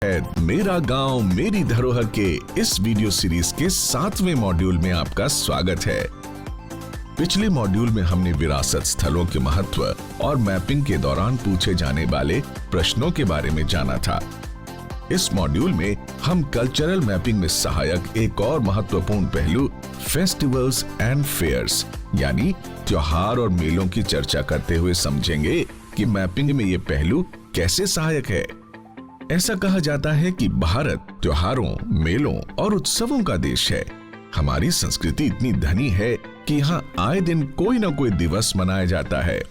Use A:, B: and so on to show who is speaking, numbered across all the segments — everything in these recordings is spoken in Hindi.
A: मेरा गांव मेरी धरोहर के इस वीडियो सीरीज के 7वें मॉड्यूल में आपका स्वागत है। पिछले मॉड्यूल में हमने विरासत स्थलों के महत्व और मैपिंग के दौरान पूछे जाने वाले प्रश्नों के बारे में जाना था। इस मॉड्यूल में हम कल्चरल मैपिंग में सहायक एक और महत्वपूर्ण पहलू फेस्टिवल्स एंड फेयर्स यानी त्योहार और मेलों की चर्चा करते हुए समझेंगे कि मैपिंग में ये पहलू कैसे सहायक है। ऐसा कहा जाता है कि भारत त्योहारों, मेलों और उत्सवों का देश है। हमारी संस्कृति इतनी धनी है कि यहाँ आए दिन कोई न कोई दिवस मनाया जाता है।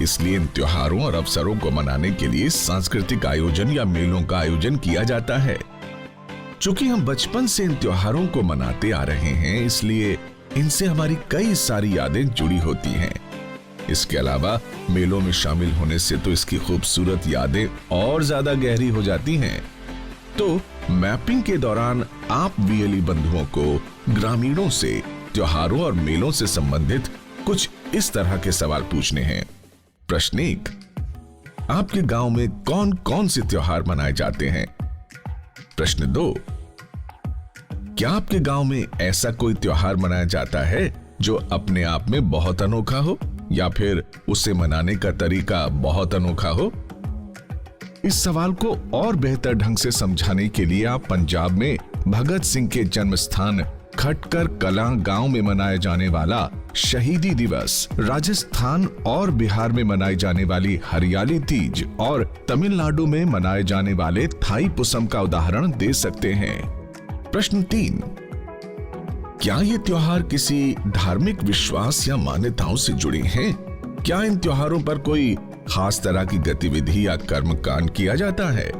A: इसलिए इन त्योहारों और अवसरों को मनाने के लिए सांस्कृतिक आयोजन या मेलों का आयोजन किया जाता है। चूंकि हम बचपन से इन त्योहारों को मनाते आ रहे हैं, इसलिए इनसे हमारी कई सारी यादें जुड़ी होती हैं। इसके अलावा मेलों में शामिल होने से तो इसकी खूबसूरत यादें और ज्यादा गहरी हो जाती हैं। तो मैपिंग के दौरान आप वीएलई बंधुओं को ग्रामीणों से त्योहारों और मेलों से संबंधित कुछ इस तरह के सवाल पूछने हैं। प्रश्न 1, आपके गांव में कौन कौन से त्योहार मनाए जाते हैं? प्रश्न 2, क्या आपके गांव में ऐसा कोई त्योहार मनाया जाता है जो अपने आप में बहुत अनोखा हो या फिर उसे मनाने का तरीका बहुत अनोखा हो? इस सवाल को और बेहतर ढंग से समझाने के लिए आप पंजाब में भगत सिंह के जन्म स्थान खटकर कलां गांव में मनाए जाने वाला शहीदी दिवस, राजस्थान और बिहार में मनाई जाने वाली हरियाली तीज और तमिलनाडु में मनाए जाने वाले थाई पुसम का उदाहरण दे सकते हैं। प्रश्न 3, क्या ये त्योहार किसी धार्मिक विश्वास या मान्यताओं से जुड़े हैं? क्या इन त्योहारों पर कोई खास तरह की गतिविधि या कर्मकांड किया जाता है?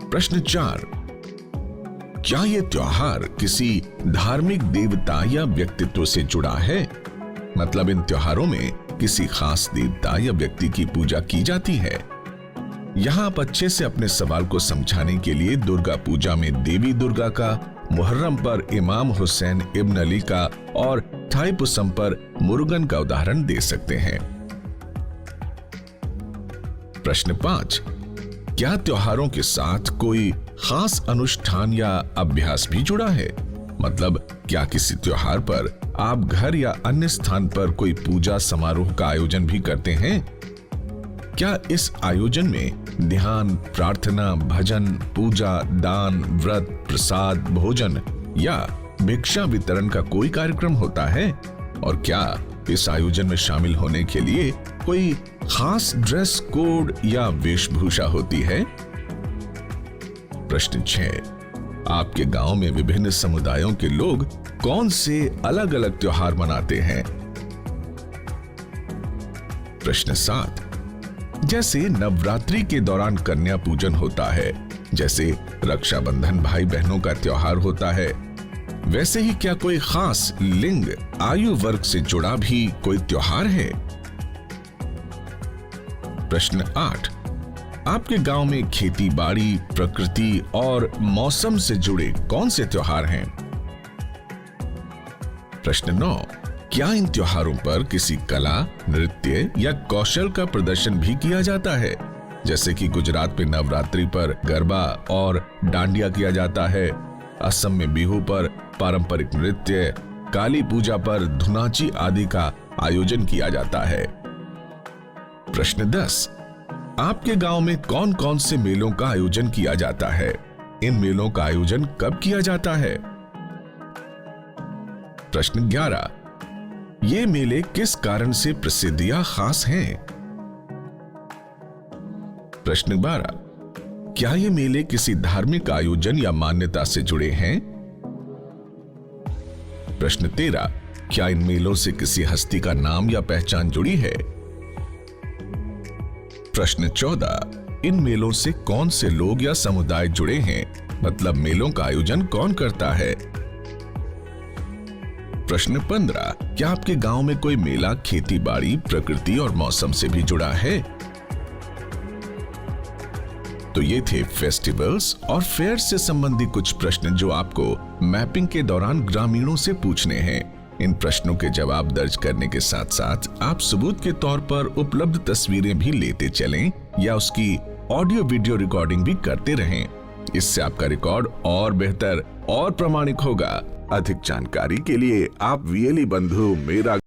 A: प्रश्न 4, क्या ये त्योहार किसी धार्मिक देवता या व्यक्तित्व से जुड़ा है? मतलब इन त्योहारों में किसी खास देवता या व्यक्ति की पूजा की जाती है? यहां आप अच्छे से अपने सवाल को समझाने के लिए दुर्गा पूजा में देवी दुर्गा का, मुहर्रम पर इमाम हुसैन इब्न अली का और थाईपुसम पर मुरुगन का उदाहरण दे सकते हैं। प्रश्न 5, क्या त्योहारों के साथ कोई खास अनुष्ठान या अभ्यास भी जुड़ा है? मतलब क्या किसी त्योहार पर आप घर या अन्य स्थान पर कोई पूजा समारोह का आयोजन भी करते हैं? क्या इस आयोजन में ध्यान, प्रार्थना, भजन, पूजा, दान, व्रत, प्रसाद, भोजन या भिक्षा वितरण का कोई कार्यक्रम होता है? और क्या इस आयोजन में शामिल होने के लिए कोई खास ड्रेस कोड या वेशभूषा होती है? प्रश्न 6, आपके गांव में विभिन्न समुदायों के लोग कौन से अलग अलग त्योहार मनाते हैं? प्रश्न 7, जैसे नवरात्रि के दौरान कन्या पूजन होता है, जैसे रक्षाबंधन भाई बहनों का त्योहार होता है, वैसे ही क्या कोई खास लिंग, आयु वर्ग से जुड़ा भी कोई त्योहार है? प्रश्न 8, आपके गांव में खेती बाड़ी, प्रकृति और मौसम से जुड़े कौन से त्योहार हैं? प्रश्न 9, क्या इन त्योहारों पर किसी कला, नृत्य या कौशल का प्रदर्शन भी किया जाता है? जैसे कि गुजरात में नवरात्रि पर गरबा और डांडिया किया जाता है, असम में बिहू पर पारंपरिक नृत्य, काली पूजा पर धुनाची आदि का आयोजन किया जाता है। प्रश्न 10, आपके गांव में कौन कौन से मेलों का आयोजन किया जाता है? इन मेलों का आयोजन कब किया जाता है? प्रश्न 11, ये मेले किस कारण से प्रसिद्ध या खास हैं? प्रश्न 12, क्या ये मेले किसी धार्मिक आयोजन या मान्यता से जुड़े हैं? प्रश्न 13, क्या इन मेलों से किसी हस्ती का नाम या पहचान जुड़ी है? प्रश्न 14, इन मेलों से कौन से लोग या समुदाय जुड़े हैं? मतलब मेलों का आयोजन कौन करता है? प्रश्न 15, क्या आपके गांव में कोई मेला खेती बाड़ी, प्रकृति और मौसम से भी जुड़ा है? तो ये थे फेस्टिवल्स और फेयर से संबंधित कुछ प्रश्न जो आपको मैपिंग के दौरान ग्रामीणों से पूछने हैं। इन प्रश्नों के जवाब दर्ज करने के साथ साथ आप सबूत के तौर पर उपलब्ध तस्वीरें भी लेते चलें या उसकी ऑडियो वीडियो रिकॉर्डिंग भी करते रहें। इससे आपका रिकॉर्ड और बेहतर और प्रामाणिक होगा। अधिक जानकारी के लिए आप वीएलई बंधु मेरा